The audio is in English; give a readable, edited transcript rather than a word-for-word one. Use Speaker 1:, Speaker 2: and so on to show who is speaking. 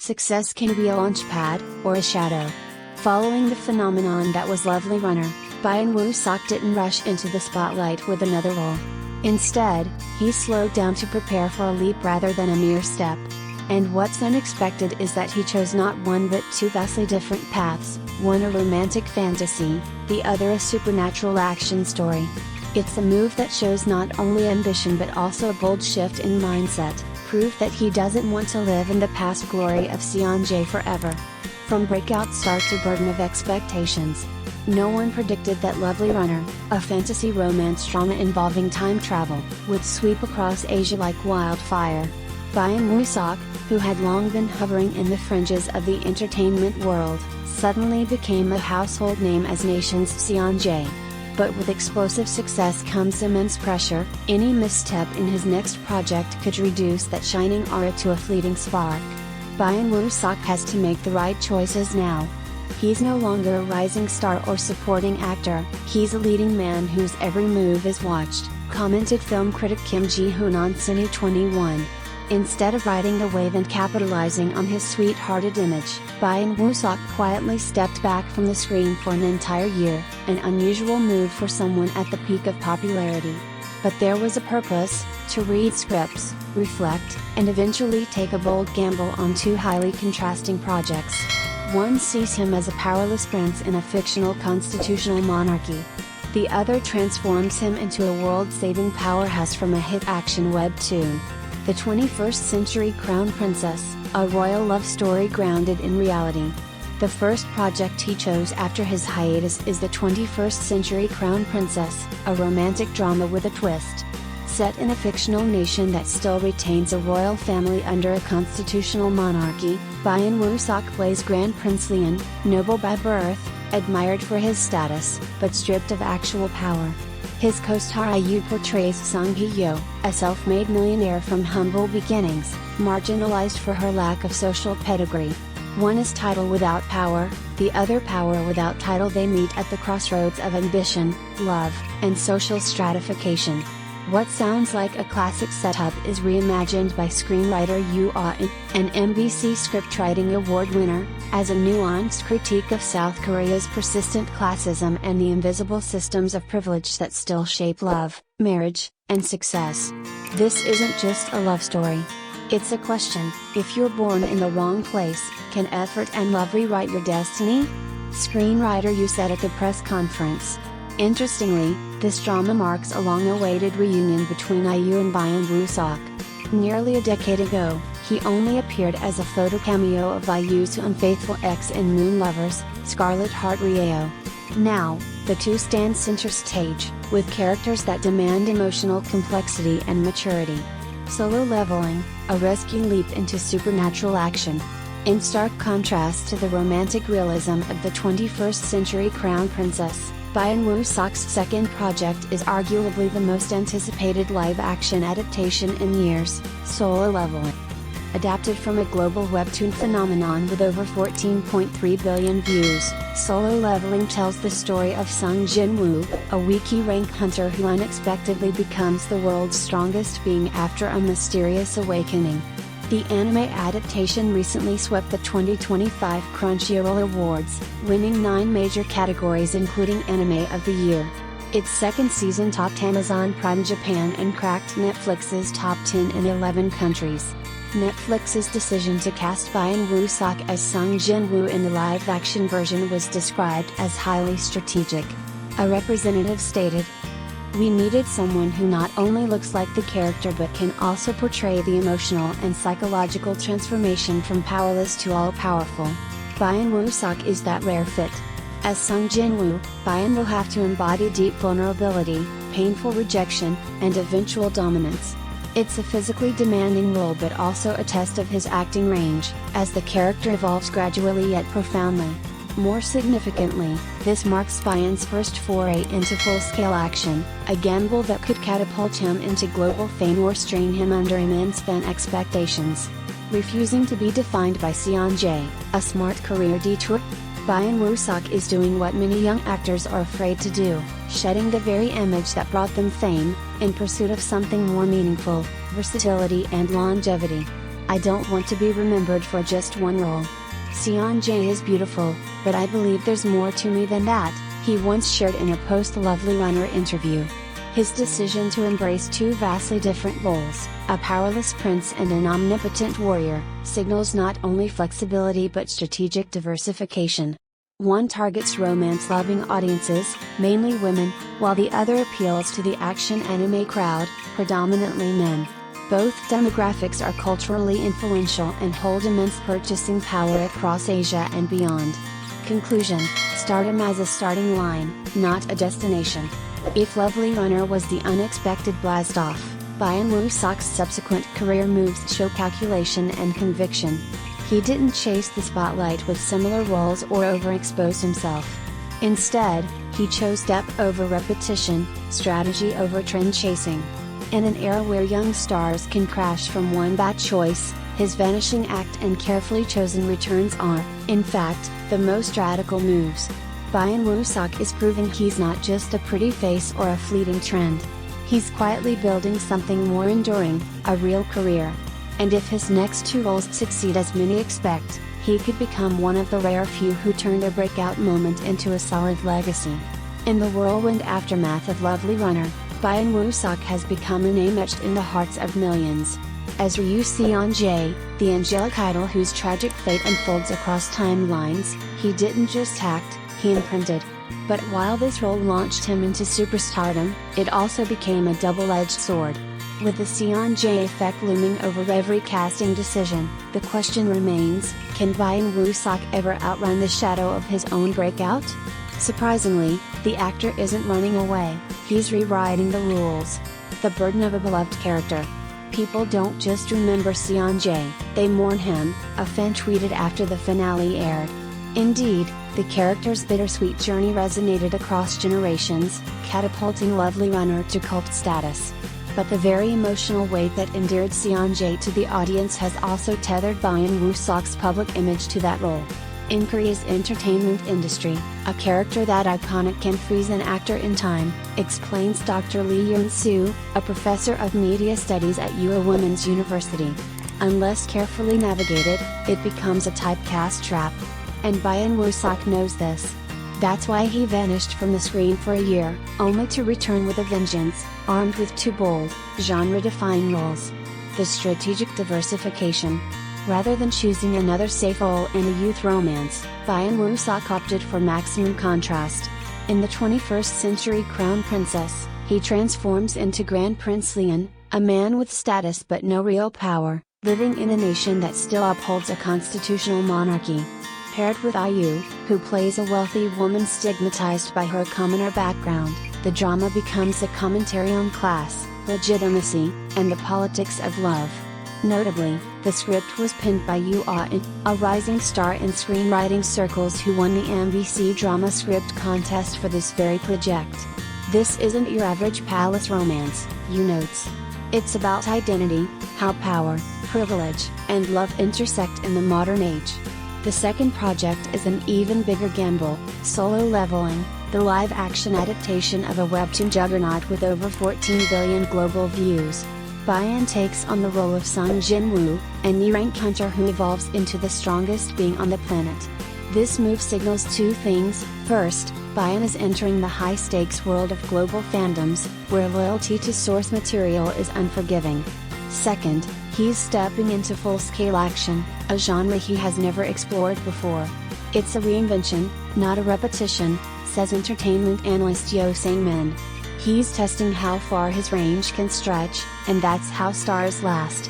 Speaker 1: Success can be a launchpad, or a shadow. Following the phenomenon that was Lovely Runner, Byeon Woo Seok didn't rush into the spotlight with another role. Instead, he slowed down to prepare for a leap rather than a mere step. And what's unexpected is that he chose not one but two vastly different paths, one a romantic fantasy, the other a supernatural action story. It's a move that shows not only ambition but also a bold shift in mindset, proof that he doesn't want to live in the past glory of Seon Jae forever. From breakout star to burden of expectations. No one predicted that Lovely Runner, a fantasy romance drama involving time travel, would sweep across Asia like wildfire. Byeon Woo Seok, who had long been hovering in the fringes of the entertainment world, suddenly became a household name as nation's Seon Jae. But with explosive success comes immense pressure. Any misstep in his next project could reduce that shining aura to a fleeting spark. Byeon Woo Seok has to make the right choices now. He's no longer a rising star or supporting actor, he's a leading man whose every move is watched, commented film critic Kim Ji-hoon on Cine 21. Instead of riding the wave and capitalizing on his sweet-hearted image, Byeon Woo Seok quietly stepped back from the screen for an entire year, an unusual move for someone at the peak of popularity. But there was a purpose: to read scripts, reflect, and eventually take a bold gamble on two highly contrasting projects. One sees him as a powerless prince in a fictional constitutional monarchy. The other transforms him into a world-saving powerhouse from a hit action webtoon. The 21st Century Crown Princess, a royal love story grounded in reality. The first project he chose after his hiatus is the 21st Century Crown Princess, a romantic drama with a twist. Set in a fictional nation that still retains a royal family under a constitutional monarchy, Byeon Woo Seok plays Grand Prince Leon, noble by birth, admired for his status, but stripped of actual power. His co-star Ryu portrays Sung Hee-yo, a self-made millionaire from humble beginnings, marginalized for her lack of social pedigree. One is title without power, the other power without title. They meet at the crossroads of ambition, love, and social stratification. What sounds like a classic setup is reimagined by screenwriter Ryu Seon, an MBC scriptwriting award winner, as a nuanced critique of South Korea's persistent classism and the invisible systems of privilege that still shape love, marriage, and success. This isn't just a love story. It's a question: if you're born in the wrong place, can effort and love rewrite your destiny? Screenwriter Ryu said at the press conference. Interestingly, this drama marks a long-awaited reunion between Ryu and Byeon Woo Seok. Nearly a decade ago, he only appeared as a photo cameo of Ryu's unfaithful ex in Moon Lovers, Scarlet Heart Ryo. Now, the two stand center stage, with characters that demand emotional complexity and maturity. Solo leveling, a rescue leap into supernatural action. In stark contrast to the romantic realism of the 21st Century Crown Princess, Byeon Woo Seok's second project is arguably the most anticipated live-action adaptation in years, Solo Leveling. Adapted from a global webtoon phenomenon with over 14.3 billion views, Solo Leveling tells the story of Sung Jin-woo, a wiki rank hunter who unexpectedly becomes the world's strongest being after a mysterious awakening. The anime adaptation recently swept the 2025 Crunchyroll Awards, winning 9 major categories including Anime of the Year. Its second season topped Amazon Prime Japan and cracked Netflix's top 10 in 11 countries. Netflix's decision to cast Byeon Woo Seok as Sung Jin-woo in the live-action version was described as highly strategic. A representative stated, "We needed someone who not only looks like the character but can also portray the emotional and psychological transformation from powerless to all-powerful. Byeon Woo Seok is that rare fit. As Sung Jin-woo, Byeon will have to embody deep vulnerability, painful rejection, and eventual dominance. It's a physically demanding role but also a test of his acting range, as the character evolves gradually yet profoundly. More significantly, this marks Byeon's first foray into full-scale action, a gamble that could catapult him into global fame or strain him under immense fan expectations. Refusing to be defined by Seon Jae, a smart career detour? Byeon Woo Seok is doing what many young actors are afraid to do, shedding the very image that brought them fame, in pursuit of something more meaningful, versatility and longevity. I don't want to be remembered for just one role. Seon Jae is beautiful, but I believe there's more to me than that, he once shared in a post-Lovely Runner interview. His decision to embrace two vastly different roles, a powerless prince and an omnipotent warrior, signals not only flexibility but strategic diversification. One targets romance-loving audiences, mainly women, while the other appeals to the action anime crowd, predominantly men. Both demographics are culturally influential and hold immense purchasing power across Asia and beyond. Conclusion: stardom as a starting line, not a destination. If Lovely Runner was the unexpected blast-off, Byeon Woo Seok's subsequent career moves show calculation and conviction. He didn't chase the spotlight with similar roles or overexpose himself. Instead, he chose depth over repetition, strategy over trend chasing. In an era where young stars can crash from one bad choice, his vanishing act and carefully chosen returns are, in fact, the most radical moves. Byeon Woo Seok is proving he's not just a pretty face or a fleeting trend. He's quietly building something more enduring, a real career. And if his next two roles succeed as many expect, he could become one of the rare few who turned a breakout moment into a solid legacy. In the whirlwind aftermath of Lovely Runner, Byeon Woo Seok has become a name etched in the hearts of millions. As Ryu Seon Jae, the angelic idol whose tragic fate unfolds across timelines, he didn't just act, he imprinted. But while this role launched him into superstardom, it also became a double-edged sword. With the Seon Jae effect looming over every casting decision, the question remains, can Byeon Woo Seok ever outrun the shadow of his own breakout? Surprisingly, the actor isn't running away, he's rewriting the rules. The burden of a beloved character. People don't just remember Seon Jae, they mourn him, a fan tweeted after the finale aired. Indeed, the character's bittersweet journey resonated across generations, catapulting Lovely Runner to cult status. But the very emotional weight that endeared Seon Jae to the audience has also tethered Byeon Woo Seok's public image to that role. In Korea's entertainment industry, a character that iconic can freeze an actor in time, explains Dr. Lee Yoon-soo, a professor of media studies at Ua Women's University. Unless carefully navigated, it becomes a typecast trap. And Byeon Woo Seok knows this. That's why he vanished from the screen for a year, only to return with a vengeance, armed with two bold, genre-defining roles. The strategic diversification. Rather than choosing another safe role in a youth romance, Byeon Woo Seok opted for maximum contrast. In the 21st century Crown Princess, he transforms into Grand Prince Leon, a man with status but no real power, living in a nation that still upholds a constitutional monarchy. Paired with IU, who plays a wealthy woman stigmatized by her commoner background, the drama becomes a commentary on class, legitimacy, and the politics of love. Notably, the script was penned by Yoo Ah-in, a rising star in screenwriting circles who won the MBC Drama Script Contest for this very project. This isn't your average palace romance, Yoo notes. It's about identity, how power, privilege, and love intersect in the modern age. The second project is an even bigger gamble, Solo Leveling, the live-action adaptation of a webtoon juggernaut with over 14 billion global views. Byeon takes on the role of Sung Jin-woo, a knee-rank hunter who evolves into the strongest being on the planet. This move signals two things. First, Byeon is entering the high-stakes world of global fandoms, where loyalty to source material is unforgiving. Second, he's stepping into full-scale action, a genre he has never explored before. It's a reinvention, not a repetition, says entertainment analyst Yo Sang-min. He's testing how far his range can stretch, and that's how stars last.